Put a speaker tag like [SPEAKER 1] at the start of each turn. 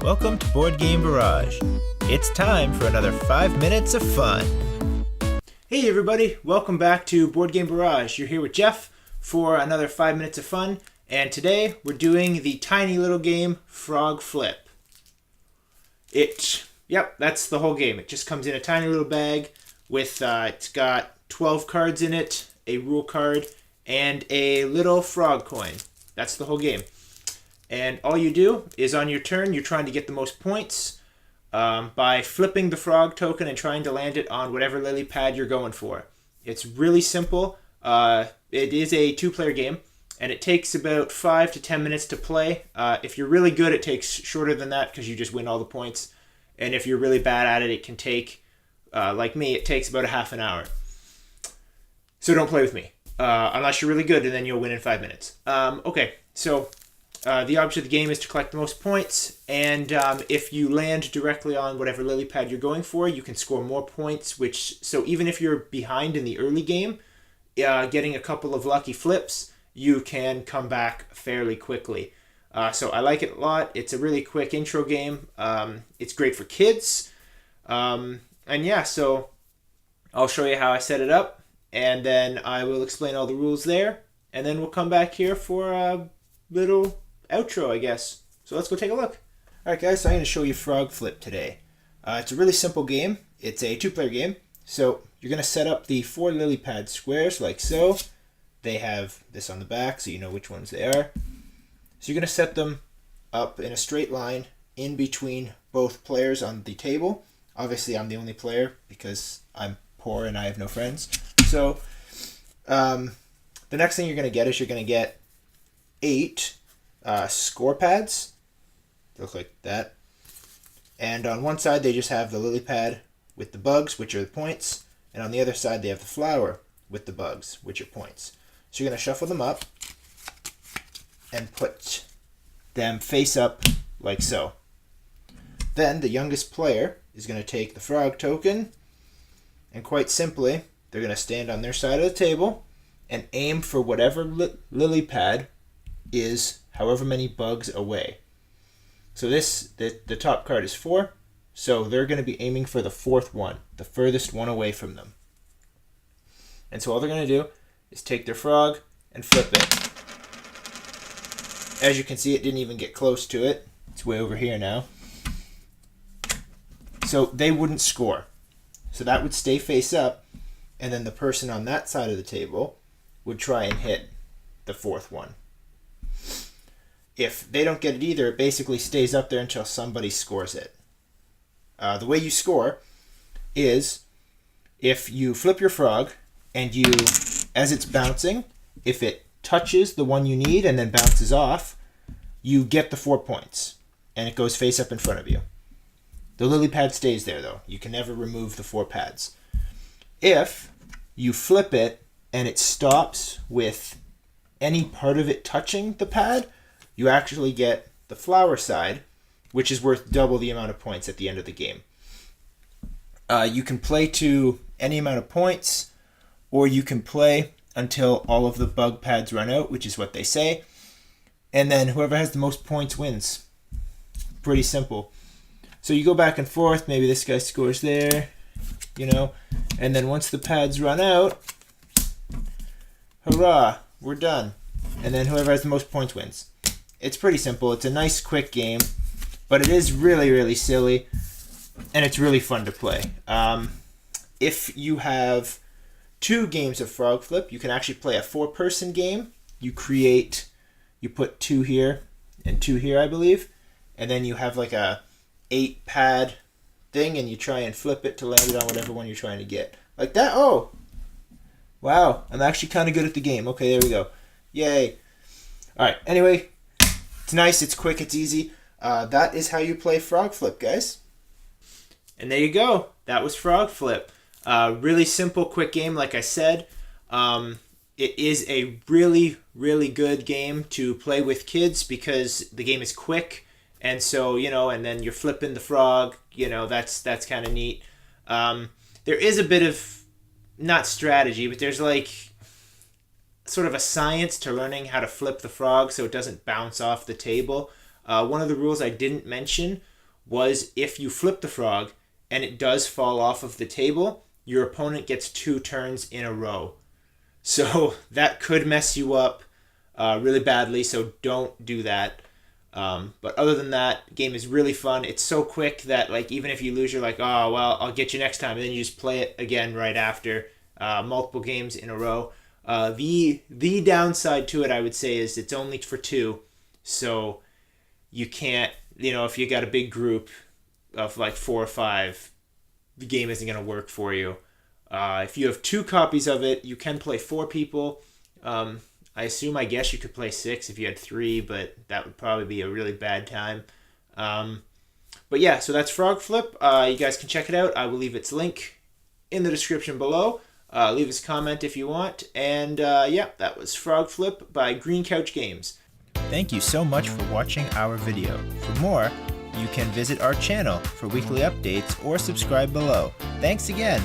[SPEAKER 1] Welcome to Board Game Barrage. It's time for another 5 minutes of fun. Hey everybody, welcome back to Board Game Barrage. You're here with Jeff for another 5 minutes of fun, and today we're doing the tiny little game FrogFlip. That's the whole game. It just comes in a tiny little bag with, it's got 12 cards in it, a rule card, and a little frog coin. That's the whole game. And all you do is on your turn, you're trying to get the most points by flipping the frog token and trying to land it on whatever lily pad you're going for. It's really simple. It is a two-player game, and it takes about 5 to 10 minutes to play. If you're really good, it takes shorter than that because you just win all the points. And if you're really bad at it, it can take, like me, it takes about a half an hour. So don't play with me unless you're really good, and then you'll win in 5 minutes. The object of the game is to collect the most points, and if you land directly on whatever lily pad you're going for, you can score more points, so even if you're behind in the early game, getting a couple of lucky flips, you can come back fairly quickly. So I like it a lot. It's a really quick intro game. It's great for kids. So I'll show you how I set it up, and then I will explain all the rules there, and then we'll come back here for a little outro, I guess. So let's go take a look. Alright guys, so I'm going to show you FrogFlip today. It's a really simple game. It's a two-player game. So you're going to set up the 4 lily pad squares like so. They have this on the back so you know which ones they are. So you're going to set them up in a straight line in between both players on the table. Obviously I'm the only player because I'm poor and I have no friends. So the next thing you're going to get is you're going to get 8 score pads. They look like that. And on one side they just have the lily pad with the bugs, which are the points. And on the other side they have the flower with the bugs, which are points. So you're going to shuffle them up and put them face up like so. Then the youngest player is going to take the frog token, and quite simply they're going to stand on their side of the table and aim for whatever lily pad is however many bugs away. So the top card is 4, so they're going to be aiming for the 4th one, the furthest one away from them. And so all they're going to do is take their frog and flip it. As you can see, it didn't even get close to it. It's way over here now. So they wouldn't score. So that would stay face up, and then the person on that side of the table would try and hit the 4th one. If they don't get it either, it basically stays up there until somebody scores it. The way you score is if you flip your frog and you, as it's bouncing, if it touches the one you need and then bounces off, you get the 4 points and it goes face up in front of you. The lily pad stays there though. You can never remove the 4 pads. If you flip it and it stops with any part of it touching the pad, you actually get the flower side, which is worth double the amount of points at the end of the game. You can play to any amount of points, or you can play until all of the bug pads run out, which is what they say, and then whoever has the most points wins. Pretty simple. So you go back and forth, maybe this guy scores there, and then once the pads run out, hurrah, we're done. And then whoever has the most points wins. It's pretty simple. It's a nice, quick game, but it is really, really silly, and it's really fun to play. If you have 2 games of FrogFlip, you can actually play a 4-person game. You put 2 here and 2 here, I believe, and then you have like a 8-pad thing, and you try and flip it to land it on whatever one you're trying to get. Like that. Oh! Wow, I'm actually kind of good at the game. Okay, there we go. Yay. Alright, anyway, it's nice, it's quick, it's easy. That is how you play FrogFlip, guys. And there you go. That was FrogFlip. Really simple, quick game, like I said. It is a really, really good game to play with kids because the game is quick. And so, and then you're flipping the frog, that's kind of neat. There is a bit of, not strategy, but there's like sort of a science to learning how to flip the frog so it doesn't bounce off the table. One of the rules I didn't mention was if you flip the frog and it does fall off of the table, your opponent gets 2 turns in a row. So that could mess you up really badly, so don't do that. But other than that, the game is really fun. It's so quick that like even if you lose, you're like, oh, well, I'll get you next time. And then you just play it again right after, multiple games in a row. The downside to it, I would say, is it's only for 2. So you can't, if you got a big group of like 4 or 5, the game isn't going to work for you. If you have 2 copies of it, you can play 4 people. I guess you could play 6 if you had 3, but that would probably be a really bad time. But yeah, so that's FrogFlip. You guys can check it out. I will leave its link in the description below. Leave us a comment if you want. And yeah, that was FrogFlip by Green Couch Games. Thank you so much for watching our video. For more, you can visit our channel for weekly updates or subscribe below. Thanks again.